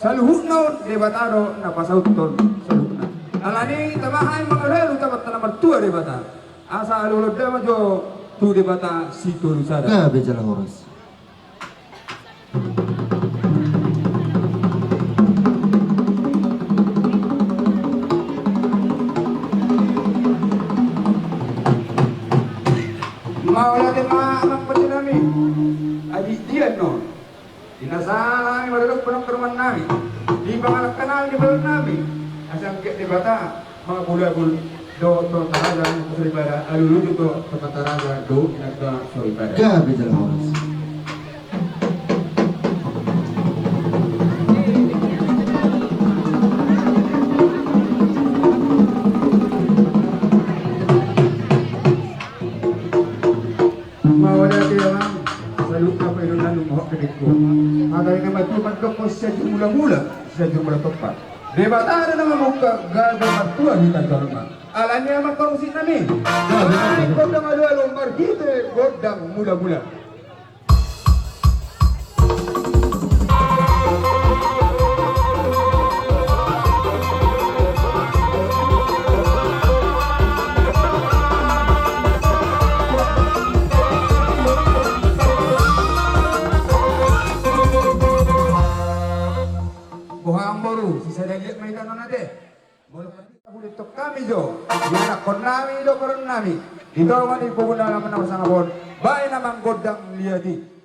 Saluhukno debatado na pasauton saluhna. Alani tamahay mga lelo tamat na mertua debata. Asa alulod dama jo tu debata situ rusada. Grabe jalan oras. Mawala din mga anak pati namin. Adi diyan no. Dinasala ni madulog pa ng karuman namin. Di pangalak ka namin, di balon namin. Asang di bata, mga bulagul do to taraga ng sulibara, aluludo to tapataraga do inagda sulibara. Grabe jalan oras. Mawala kayo lang. Salud ka pa yun na lumuhak na dito. Magay nga magtumagdok ko siya yung mula-mula, siya yung mula-topat. Debata na naman mo gagawin magtuwa kita karma. Alam niya magkarusin namin. Ay, kodang alo-alo, margite, kodang mula-mula. Buhang baru, sisa lagi may tanong natin. Mula ulit to kami do. Yung nakon namin do karon namin. Dito man ipuguna naman ako sa ngabon. Bahay naman godang liyadi.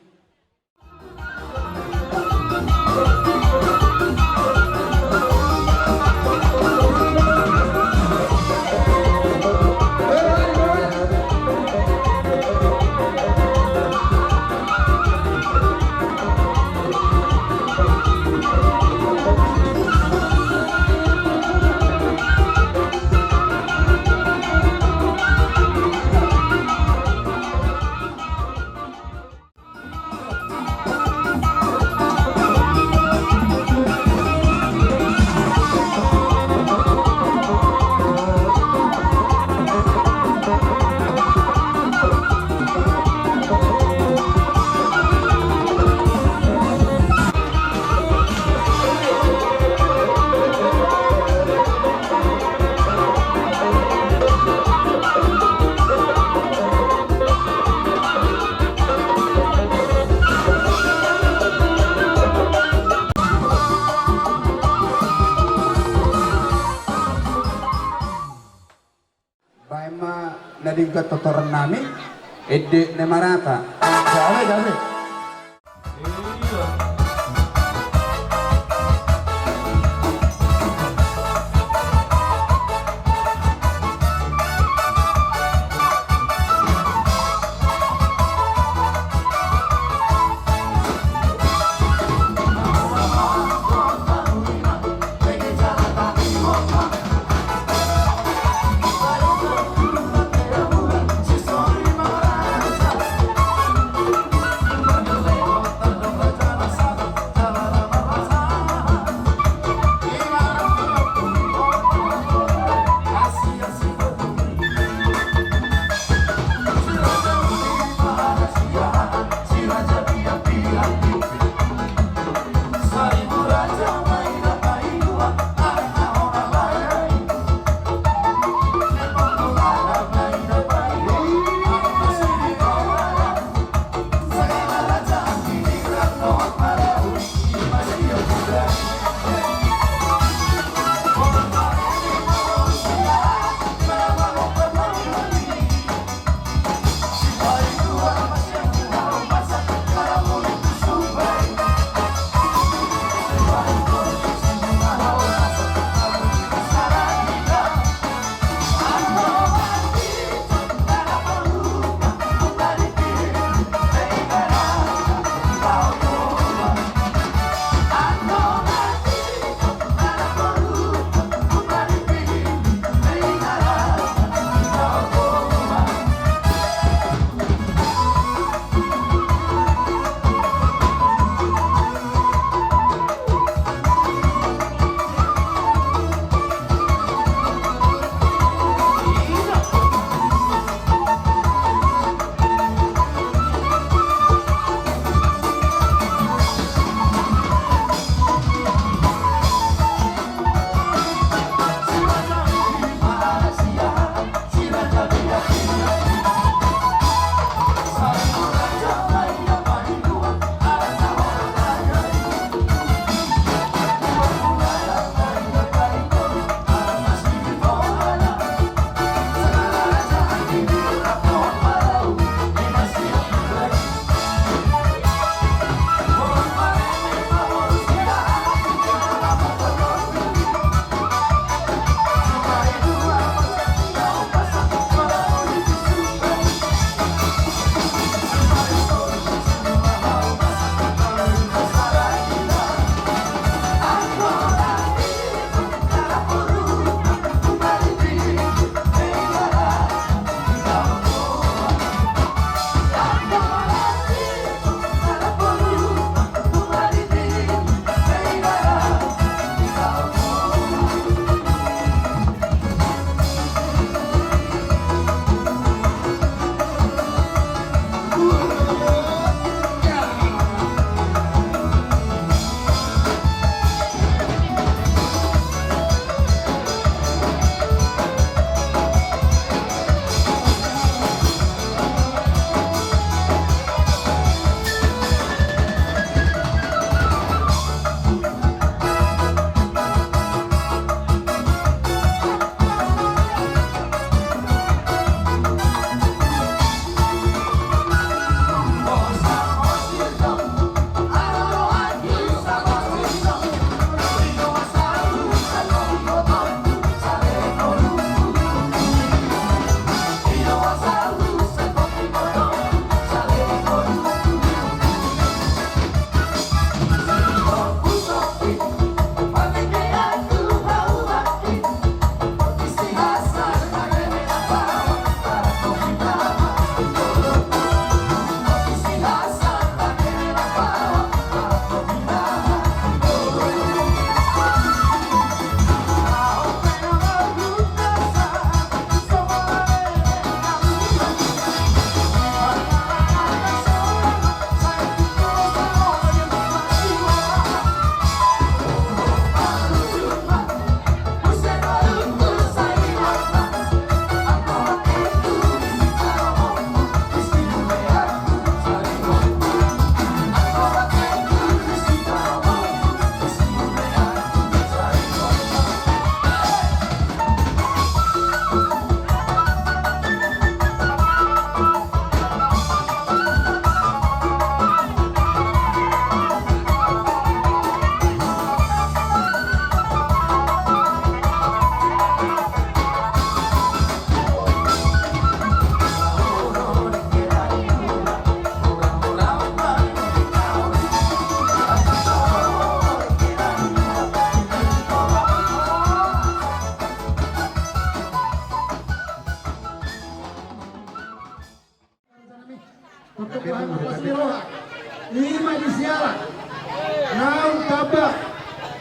Nadigkat totoran namin, edi na marata. Gabi.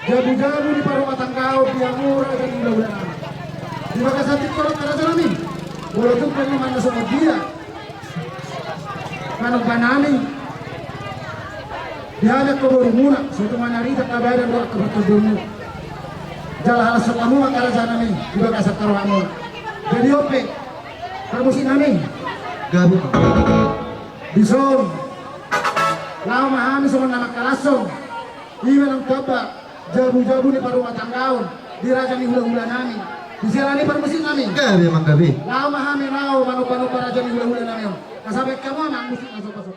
Jabu-jabu di parumatan kau yang murah dan mudah-mudahan amat. Terima kasih tiktok karena salami. Walaupun kami mana semua dia. Kanong panami. Dialek ko baru muna. Suatu manarita kabayan doa keberkedumu. Jalan halas kamu makara janami. Terima kasih karuamu. Jadi ope. Permusin kami. Gabi. Bison. Lau mahami sama nama kalasong. Iwan ang kaba. Jabu-jabu ni parumatan kau. Diraja ni hula-hula nami. Disilani permusin kami. Gabi mang gabi. Lau mahami lau manu-panu para jani hula-hula nami. Kasabet kamu amang musik masuk-masuk.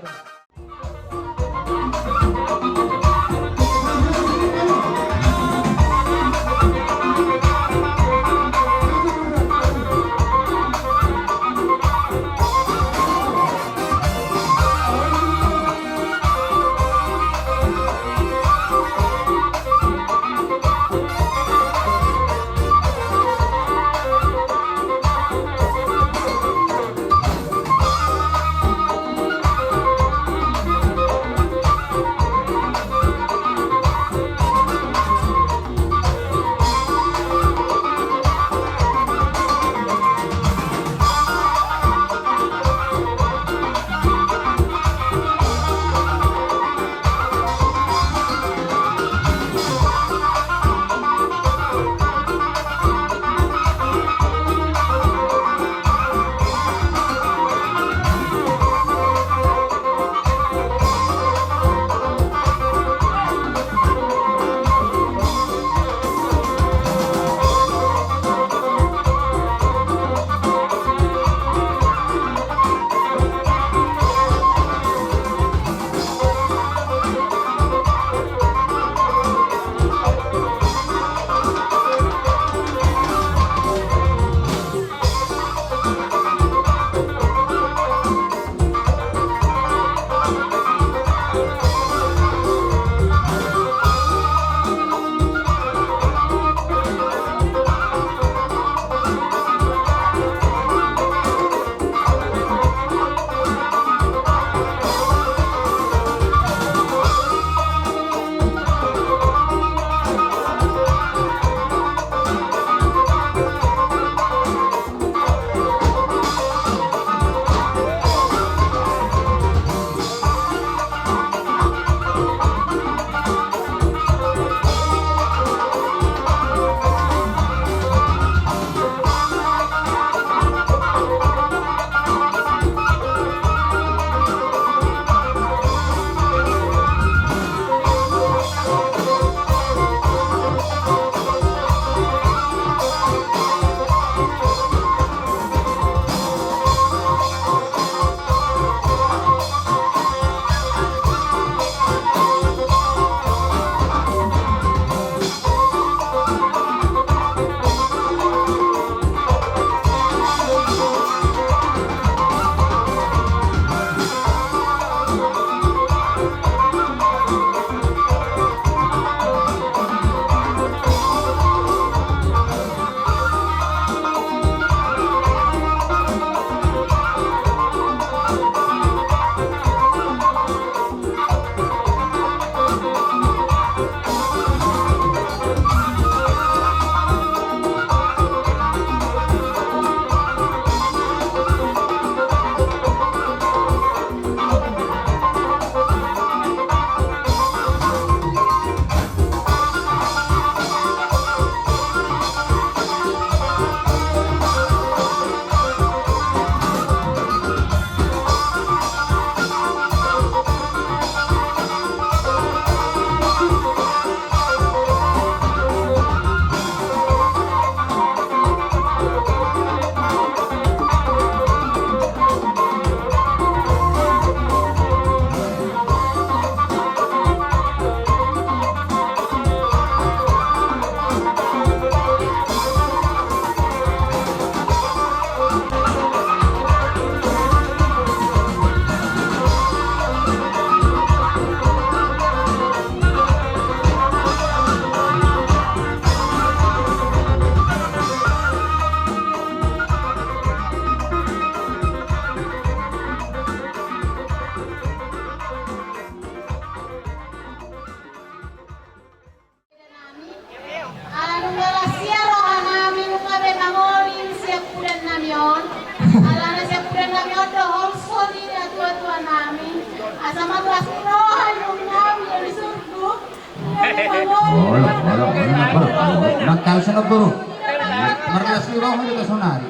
Nakal sa kaburo. Marlas ni Roho dito sonari.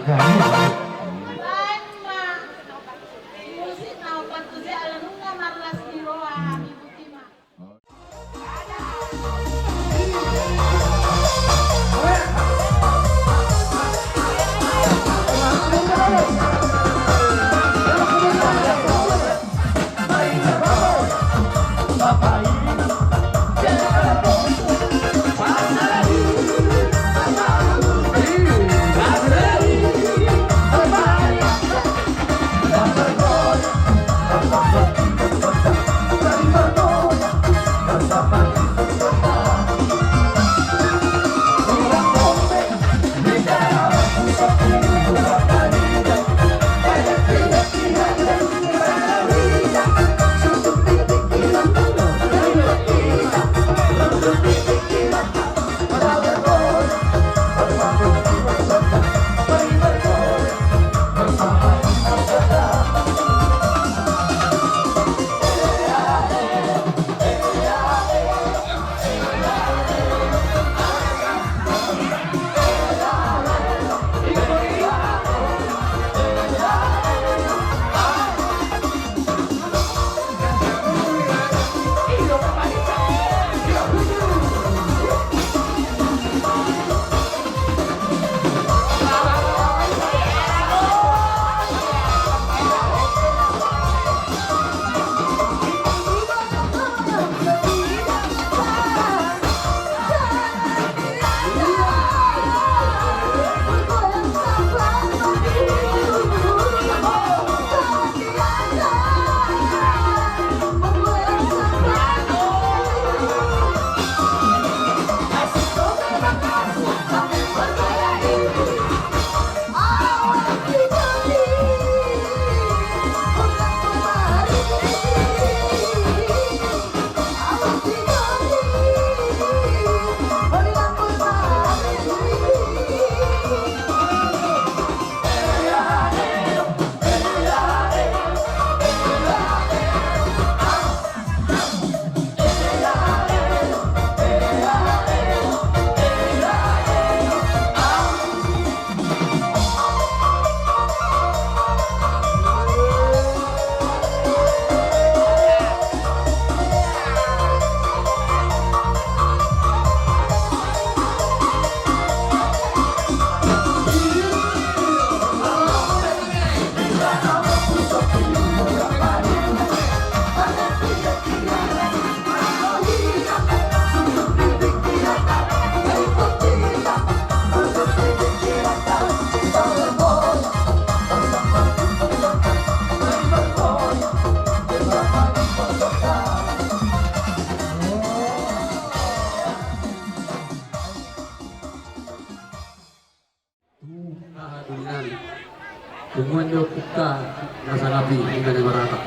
Tungguan yo kita nasa nabi hingga di marata.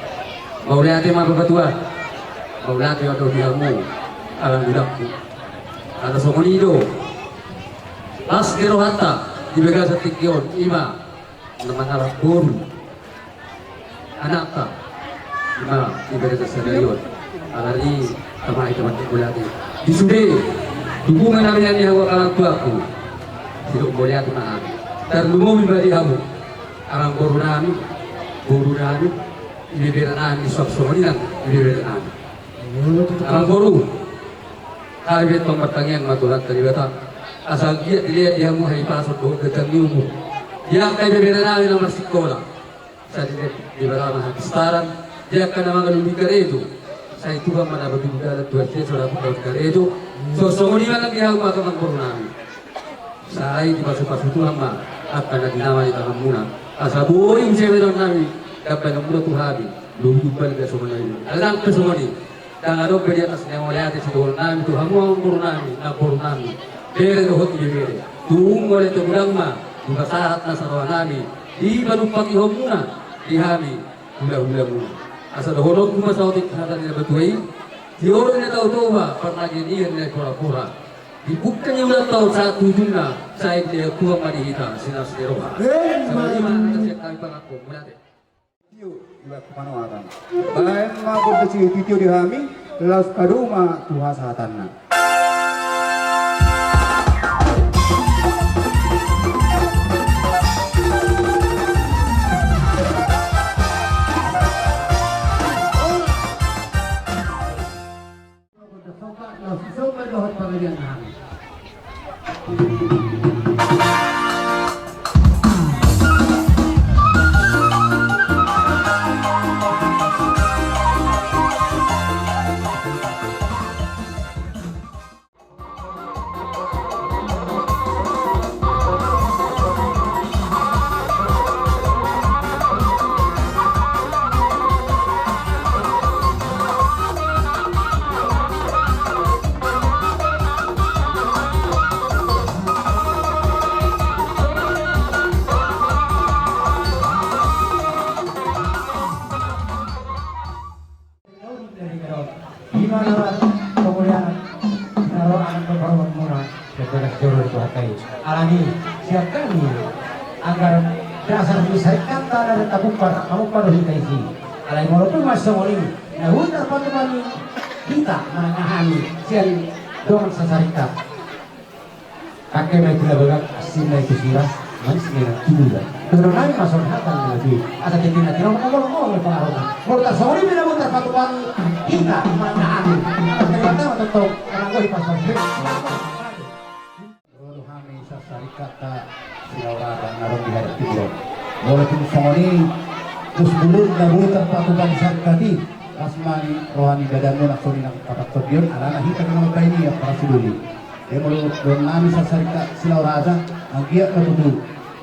Baulati mababatua. Baulati atau diamu alang budakku. Ada sokonido. Las kirohata di bega satikyon ima namangarap buru. Anakta ima di bega sadarion. Alari tamai teman baulati. Di sude hubungan namin yang hawa alang tuaku. Tidak boleh aku nahan. Terlumum bagi kamu. Arang guru nami, iliberan nami, suap-suap ini iliberan nami. Arang guru, kali betong pertanyaan matulat tadi beta, asal dia dilihat dia mau hari pasok doh ketemu ilmu. Dia kali iliberan nami nama sekolah, saya dilihat di bawah hakistaran, dia akan nama lebih kere itu. Saya itu kan mana bagi budaya Tuhan saya sudah buat kere itu. So semua lagi yang makan guru nami. Saya di pasuk-pasuk Tuhan mah akan ada nama di tangan muna. Asaburi msemeron nami dapat nomor Tuhan lugu balik semua ini. Alang semua ini. Dan ada beri atas yang oleh atas itu nami Tuhan mau guru nami, napur nami. Beri dohot beri. Tuung oleh tu budak mah juga saat nasarwa nami. Di baru pagi homuna di hami hula-hula muna. Asal dohot kuma sautik hadar dia betuai. Di orang yang tahu doa pernah jadi yang pura-pura. Dibukanya udah tahu saat ujungnya saya dia kuah madi hitam sinar seroha. Sebagaimana kami pangako mulai. Iba kemana bayan mabuk besi titio dihami las kaduma tuha sahatanna. Gimana kemudian kalau anak berhormat murah kepada seluruh tuhakai alami siapkan agar dasar disaikan tanah dan tabung pada hitaisi alai walaupun masih moli nah hutan patumani kita menangani sian doang sasarita kakek mai tidak berat asin itu sirah manis merah tubuh Terunai masuk hatan lebih ada ketina tidak ngomong pengaruh mutar sore beda mutar patumani kita menangani ternyata tetap orang gue pasal Rodo kami sasarikat ta silaura dan narong di hadap timur. Walaupun songoni terus bulur dabul terpatukan sarkati asmani rohani badanmu naksoni nak patak tobion alana hita kenal kaini ya para suduli. Dia mulut don nami sasarikat silaura aja angkiat ketutu.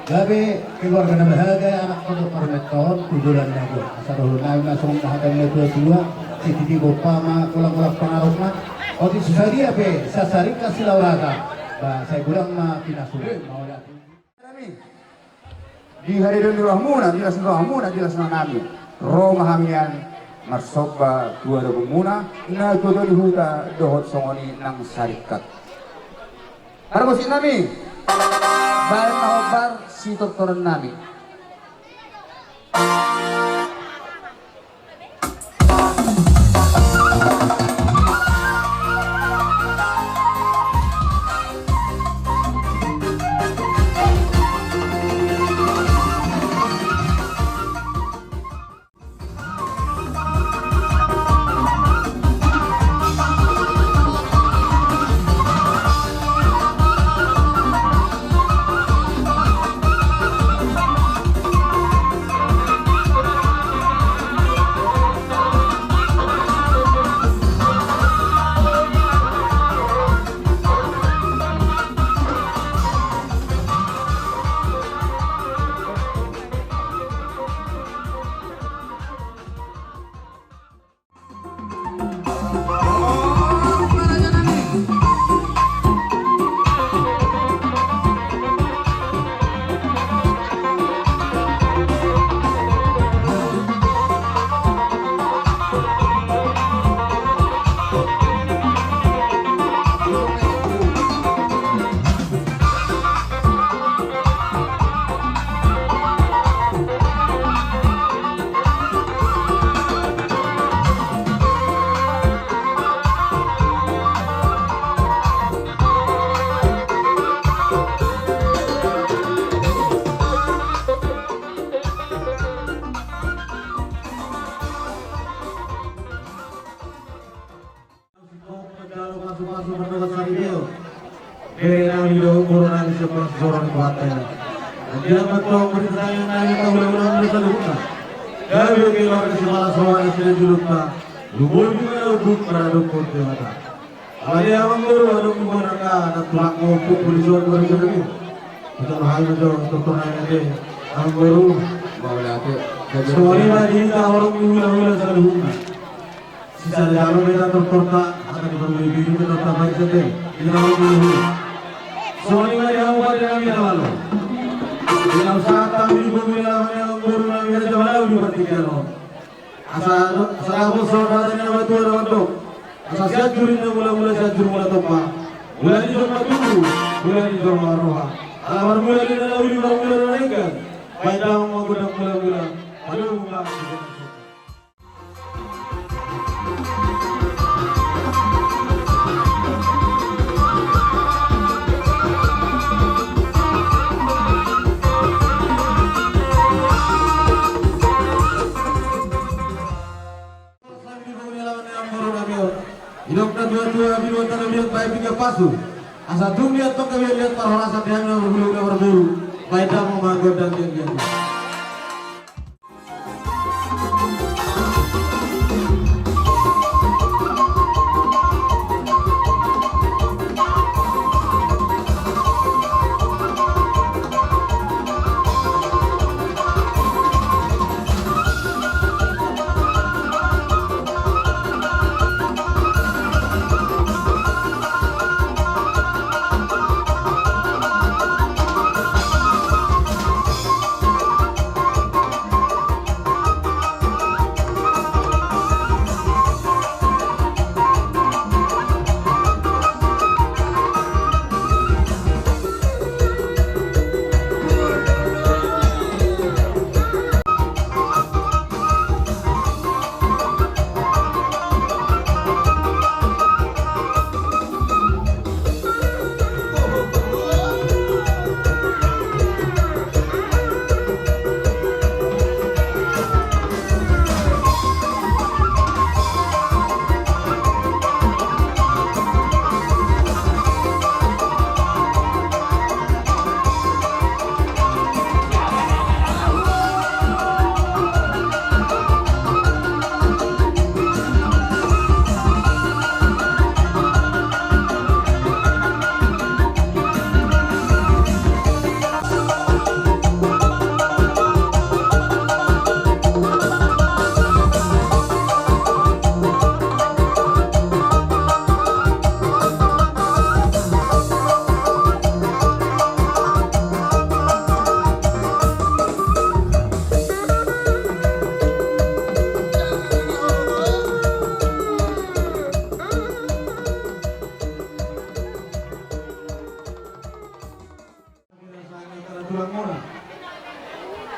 Gabe keluarga na bahagia anak kodok parmeton tujuan nago. Asal nami nasong bahagia letua tua titi bopama ulang-ulang pengaruh mah. Oti susadi ape sasarikat silaura aja. Saya kurang mah pinasulit mau lihat. Di hari demi rahmuna jelas nami roh mahamian marsoba dua muna na todo di huta dohot songoni nang sarikat. Para musim nami bayan mahobar si doktoran nami. Sisa dalam mereka tertorta akan diberi biru tetap baik saja. Ini nama dulu. Soalnya yang awal yang kami lalu. Dalam saat kami bermula yang baru kami ada jawab di pertigaan. Asal aku saudaranya betul untuk. Asal saya curinya mula saya curi mula topa. Mula di jorma dulu, mula di jorma roha. Alamar mula di dalam mula naikkan. Baik dalam menggodam mula. Palunga. Hidupnya dua-dua bilu antara lihat baik tiga pasu. Asa tung lihat tok kami lihat para rasa yang berburu. Baik dah mau magor dan dia.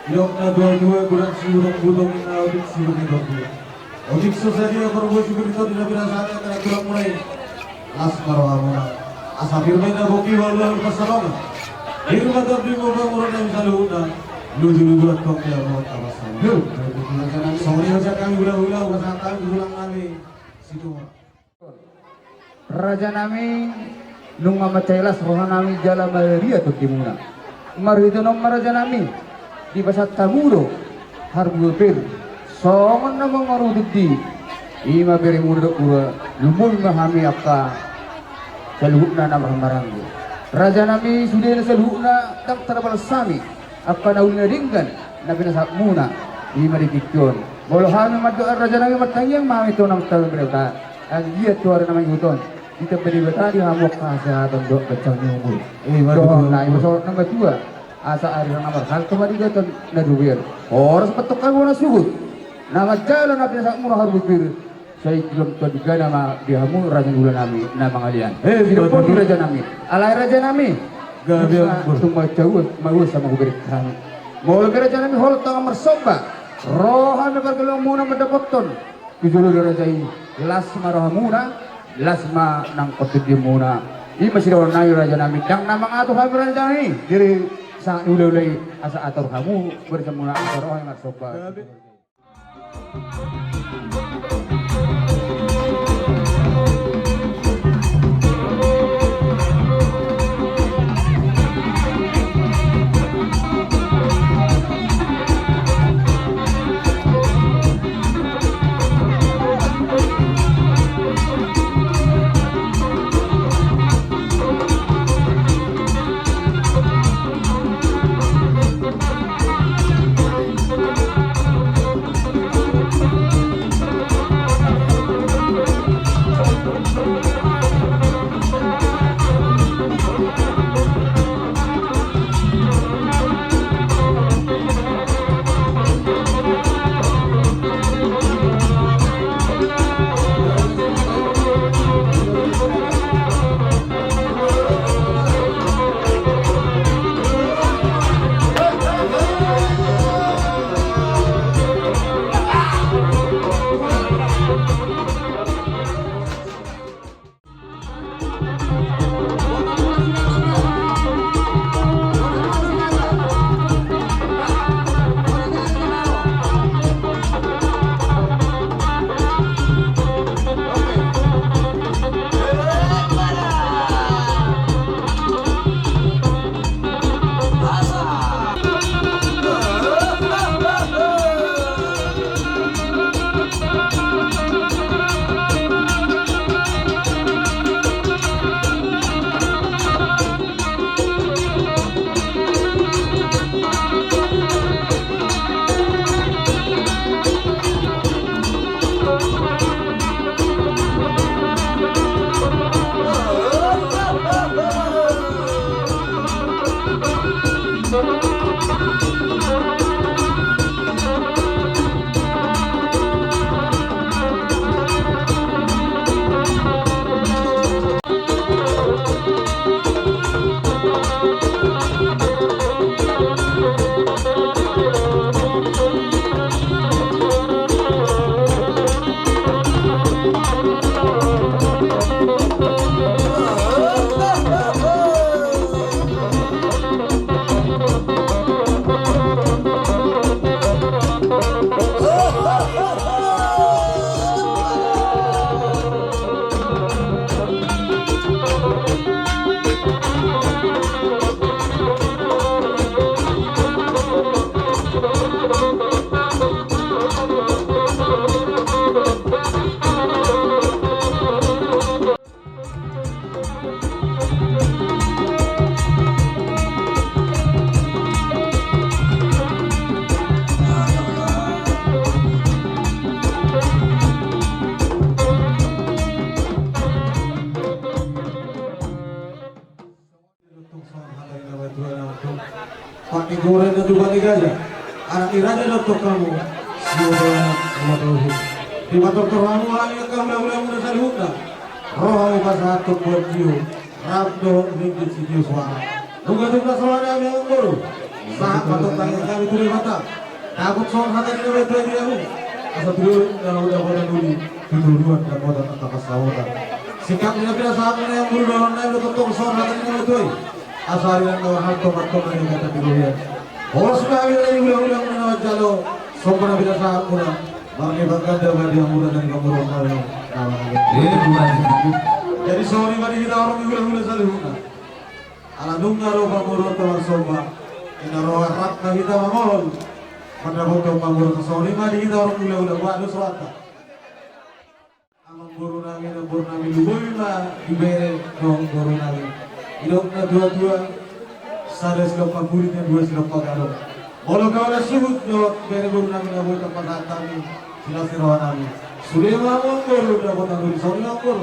Hidupnya dua-dua bulan siurung butung na odik siurung hidupnya. Odik sosialnya korbo syukur itu tidak birasaannya karena kurang mulai. Las marwamuna. Asa firman na boki walau pasalong. Hirma tapi mo ba murah na misaluna. Ludu buat kong dia mau tawasan. Sorry aja kami ulah-ulah usaha kami ulang kami. Situ. Raja nami nung mamacailas roha nami jala maria tu timuna. Marito nom raja nami di basat tamudo harbu pir songon na mangarudud di ima beri mudo ua lumul mahami akka saluhna na maranggo. Raja nami sudah saluhna tak terabal sami akka naulna ringgan na binasak muna ima dikikyon. Bolohan maddo raja nami matangiyang mami to nang talu berita ang dia tuar namang yuton. Kita beri betadi hamok kasehatan dok kecang nyumul. Doang na ima sorot nang batua. Asa ari nang amar hal kemari gaton na duwer oras petuk kamu na suhut nama jalan nabi sak murah harbupir saya belum tahu juga nama dihamu raja bulan nami nama ngalian tidak pun raja nami alai raja nami gabian tumba jauh mau sama kuberikan mau raja nami hol tang amar somba rohan bergelong muna mendapatkan kujulu raja ini lasma rohamuna lasma nang kotudim muna ini masih dawan nayu raja nami dang nama atuh habi raja nami diri sang ulai asa atur kamu bertemu atur orang yang sobat. Pak Nigore dan juga Nigaja anak iraja dokter kamu siapa anak di motor terlalu hal yang kamu ulang udah salihuna roh kasatu buat jiu rabdo ringgit si jiu suara duga suara yang nguru saat motor tanya kami tuli mata takut soal hati di dalam itu dia asal dulu dalam udah kota dulu duluan dan motor tak kasawutan sikapnya tidak sama yang nguru dalam naik udah ketuk soal hati di dalam itu asal yang kau harto yang kata dulu ya oh sudah yang ulang menawar jalo sopan bila saat mula Marni bakal dapat yang muda dan kamu kali. Jadi sorry mari kita orang gula salihuna. Ala nunga ro pamuro tawar soba. Ina ro harap na kita mamon. Pada botong pamuro to sorry mari kita orang gula wa surata. Amang guru nami luboy ma ibere dong guru nami. Idok na dua-dua sada silap pamurit dan dua silap pagaro. Walau kawan suhut jawab bere guru nami na boy tempat kami. Sila sirawan namin. Sudah mamang guru dapat tanggul. Sorry mamang guru.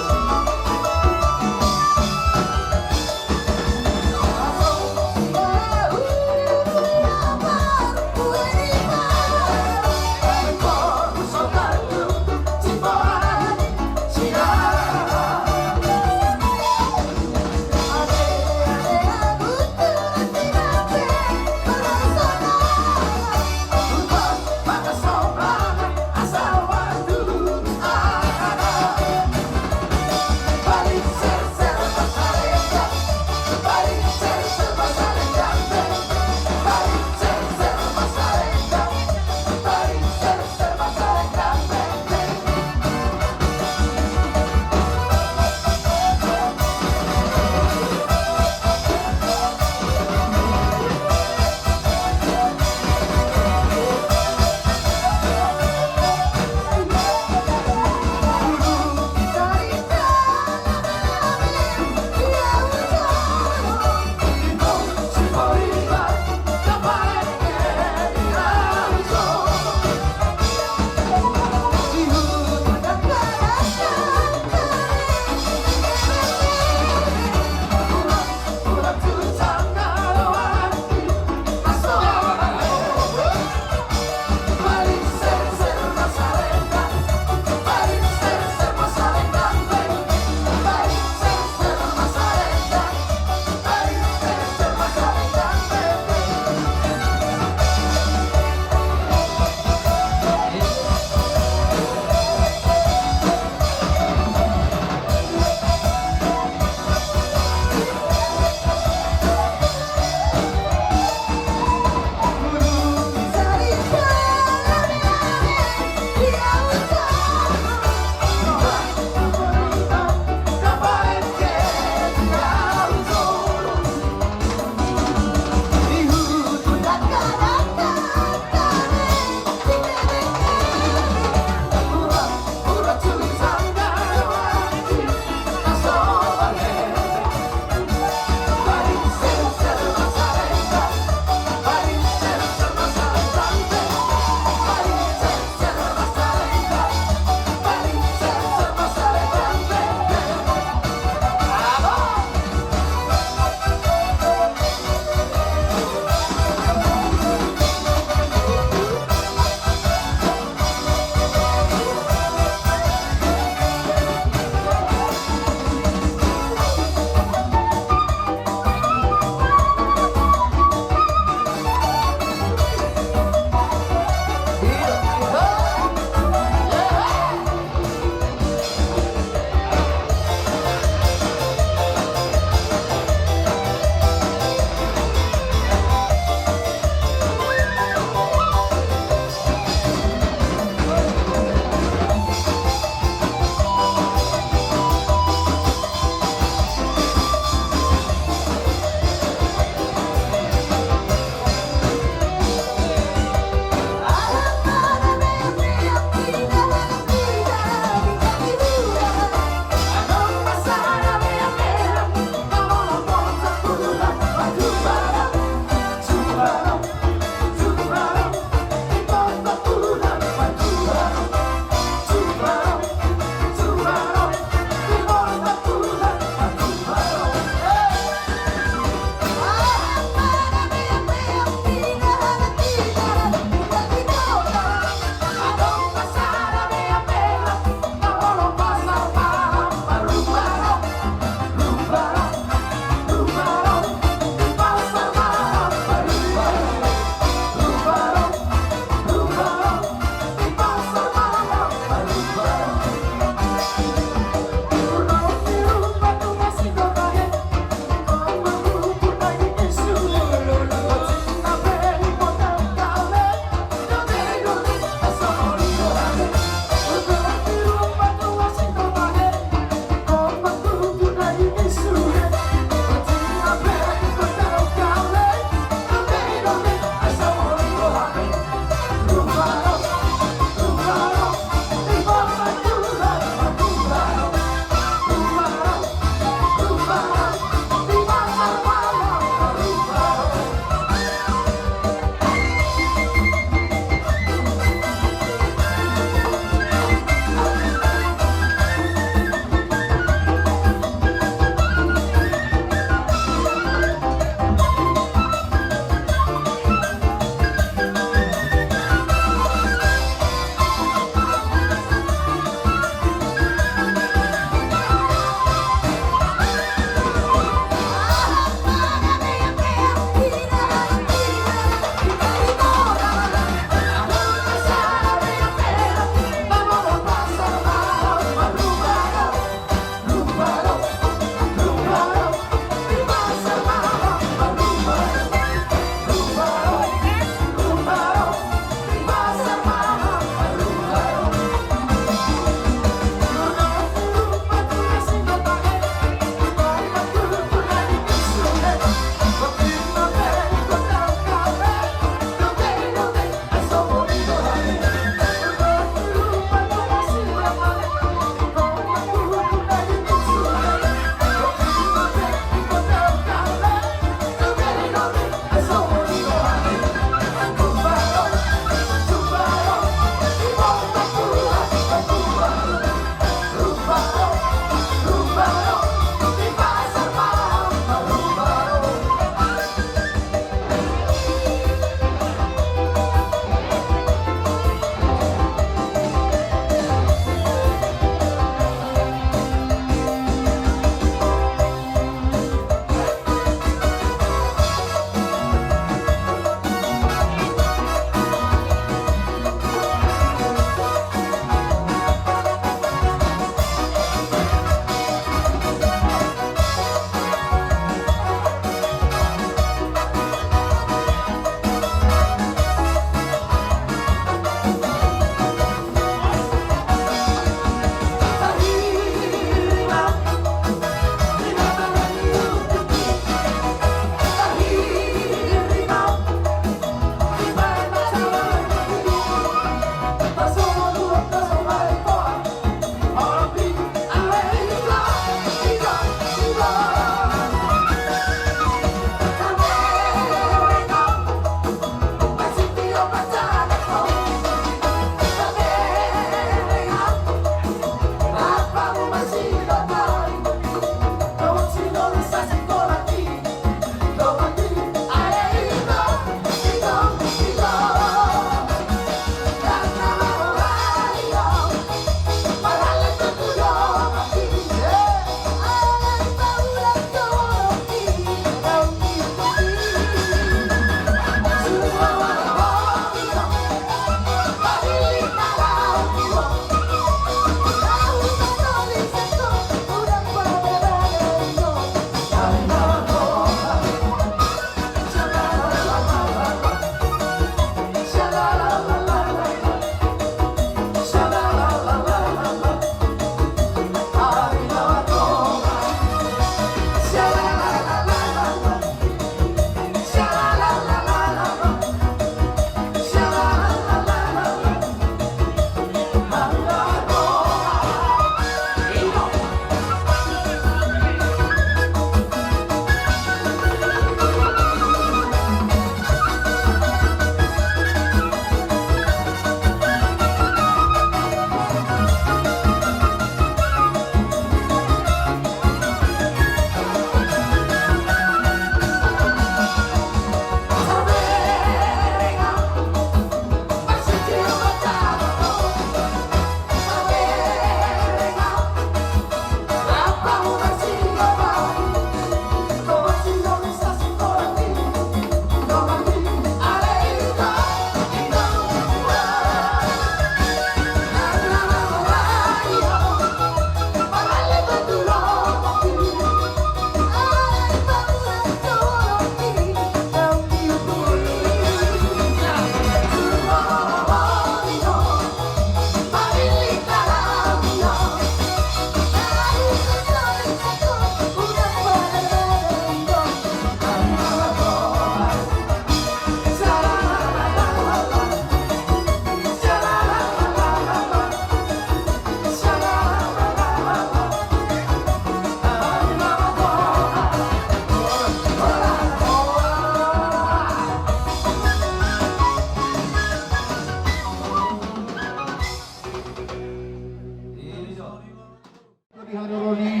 Roni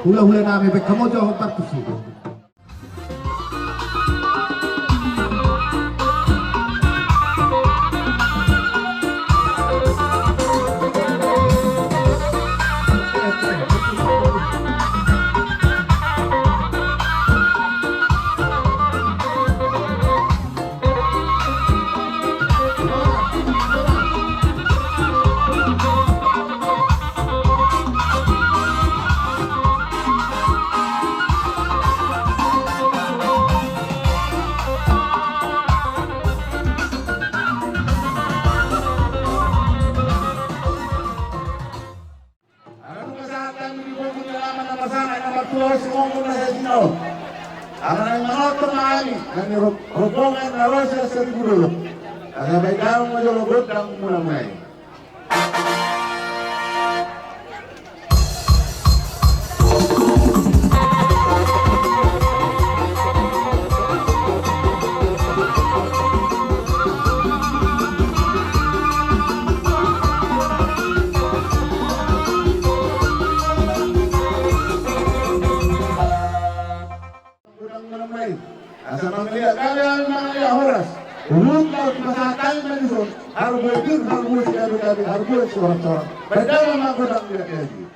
hula-hula namin baik kamu jauh partusi. Ang menonton kami ng rombongan na Rosa sa Tigulo. Ang may daong majologod ang mulay. Asa manglihat kami ang mga oras. Ulung laut masatay manusun. Harus berjun, harus kami, harus suara-suara. Berdaya menggodang dia lagi.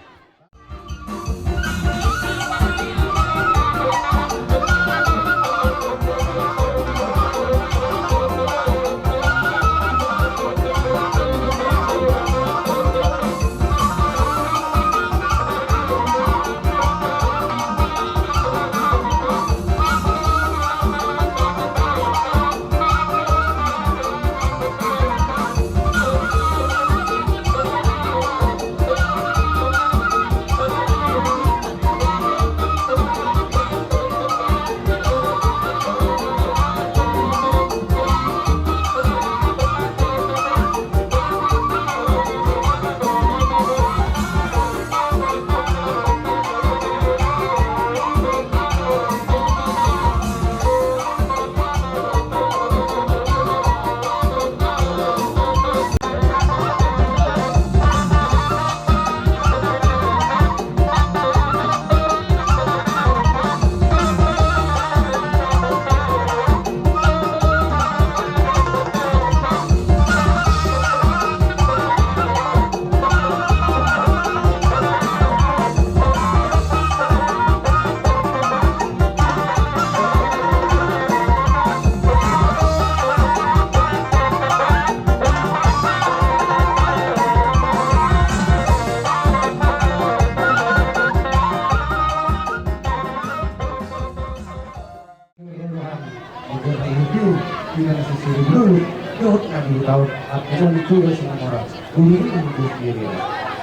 Dengan sisi dulu, yuk nabi tahu apa yang ditulis sama orang. Dulu itu sendiri.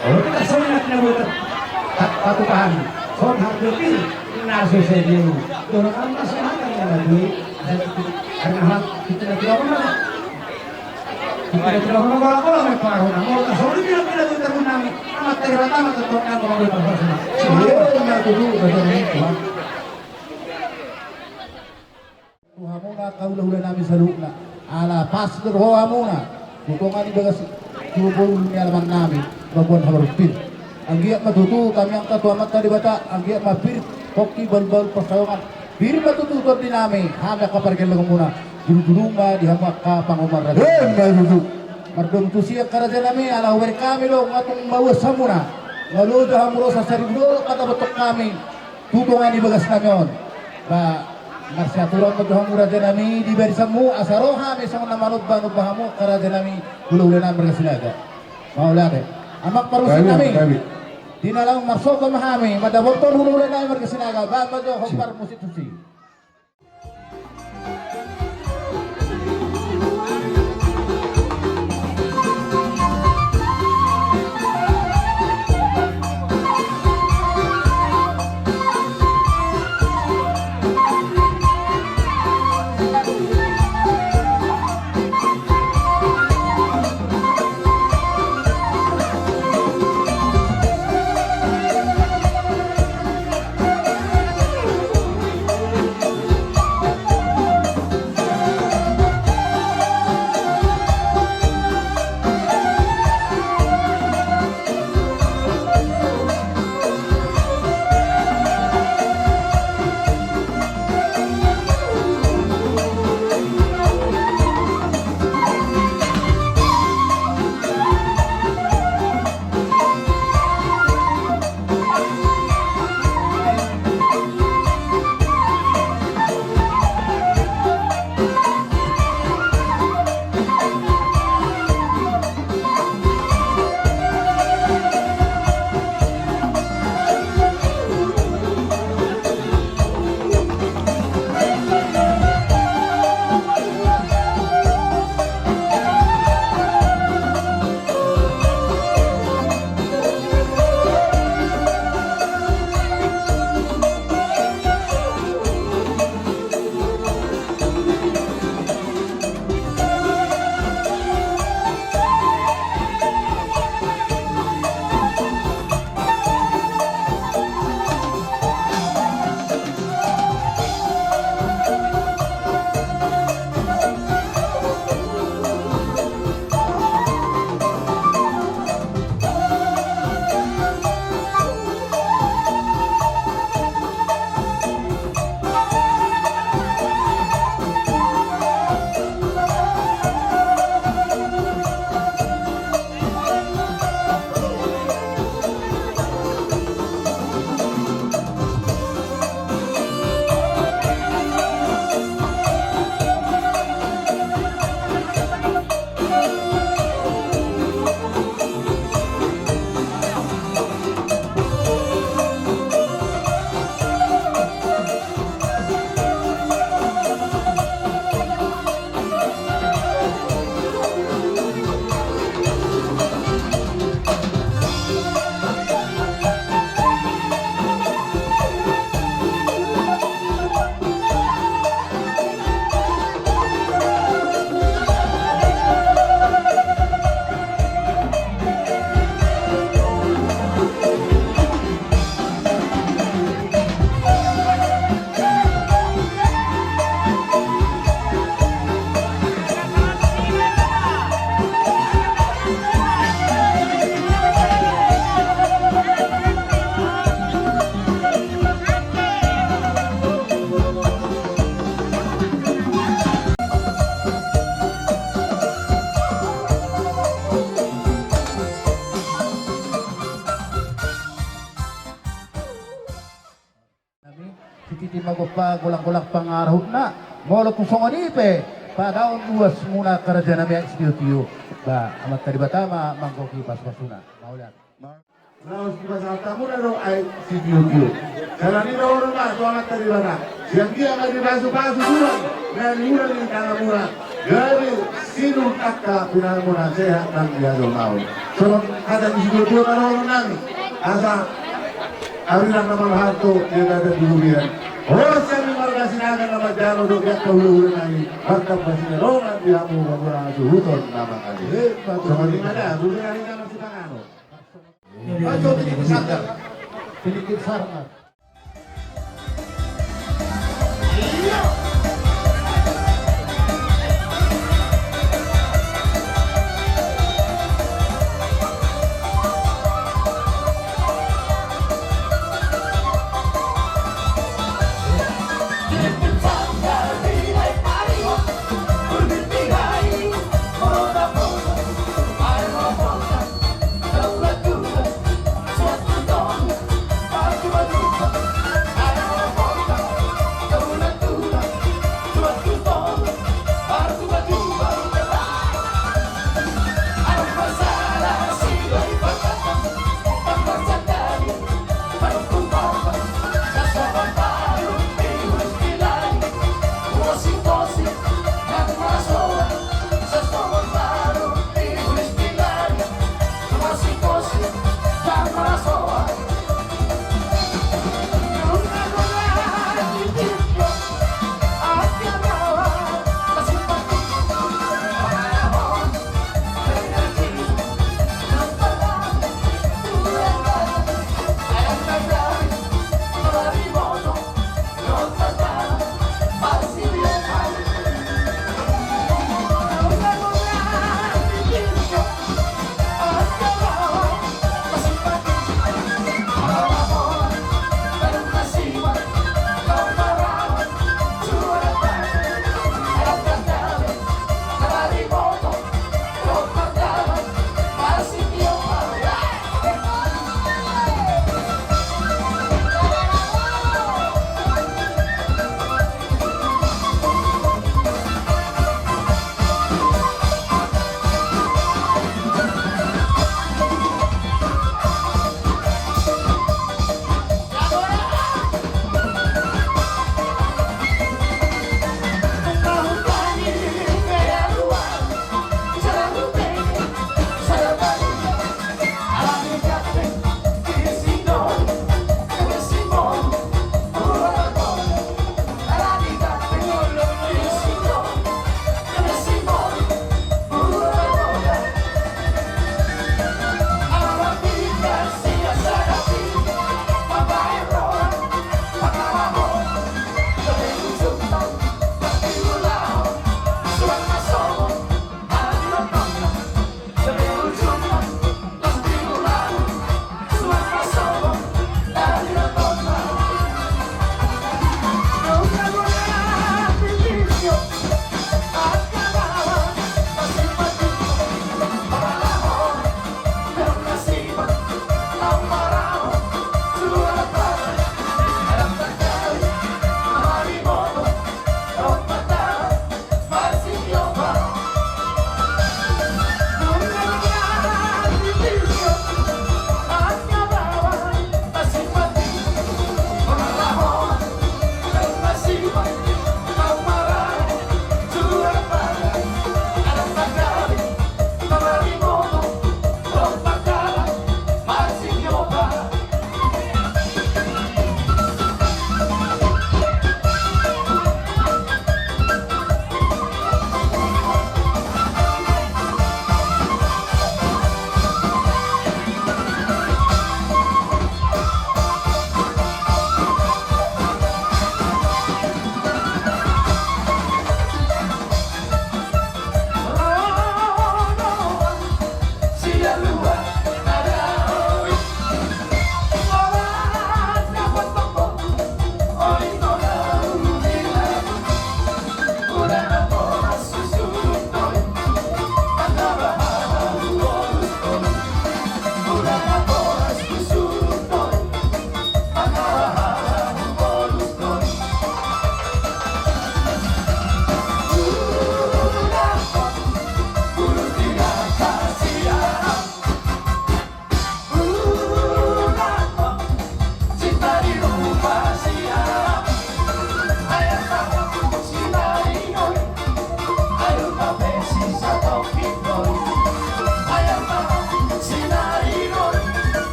Kalau kita sangat nabi tak paham. Soal harga diri, nasi saja. Kalau kamu masih makan yang nabi, karena kita tidak pernah. Kita tidak pernah kalau mereka orang. Kalau soal ini kita tidak pernah. Amat terhadap amat terhadap kalau mereka bersama. Semua itu dulu betul. Muna kaulah-ulah namin sa lukna. Ala pastor hoa muna. Tutungan ibagas tubol ni alaman namin. Babuan habarupin. Ang giyak matutu kami ang katuamat na dibata. Ang giyak mapir. Koki balbal pasayongan. Piri matututot din namin. Hanga kapargel lang muna. Dulu-dulunga dihamak ka pangumar raja. Mardom tu siya karaja namin. Ala huwari kami lo. Ngatong mawas sa muna. Ngaludo hamuro sa sariblo. Katabatok kami. Tutungan ibagas namin. Masya turun ke Tuhan Raja nami di barisamu asaroha besok nama lubba bahamu Raja nami hulu-hulu nami berkesinaga mau lagi amak parusin nami di dalam masuk ke mahami pada botol hulu-hulu nami berkesinaga bapak jo hopar musik suci. titi magopa gulang-gulang pangarahut na. Molo kung songonipe, padaon duas muna kerajaan namin studio. Ba, amat tadi batama mangkoki pas-pasuna. Maulan. Laos kita salta muna dong ay si Piu-Piu. Karena ini orang mas, tuangan tadi mana. Yang dia akan dibasu-basu dulu. Dan murah ini tangan murah. Dari sinu kakak pinang murah sehat dan dia mau. Sebab ada di situ Piu kan orang nang. Asa Arina nama hantu dia ada di dunia. Orang kami marga sinagan nama jalo do ya kahulu lagi. Harta pasina ronan dia mau murah hutan nama kali. Sama di mana? Bukan hari nama si Tangano. Sedikit sarmat.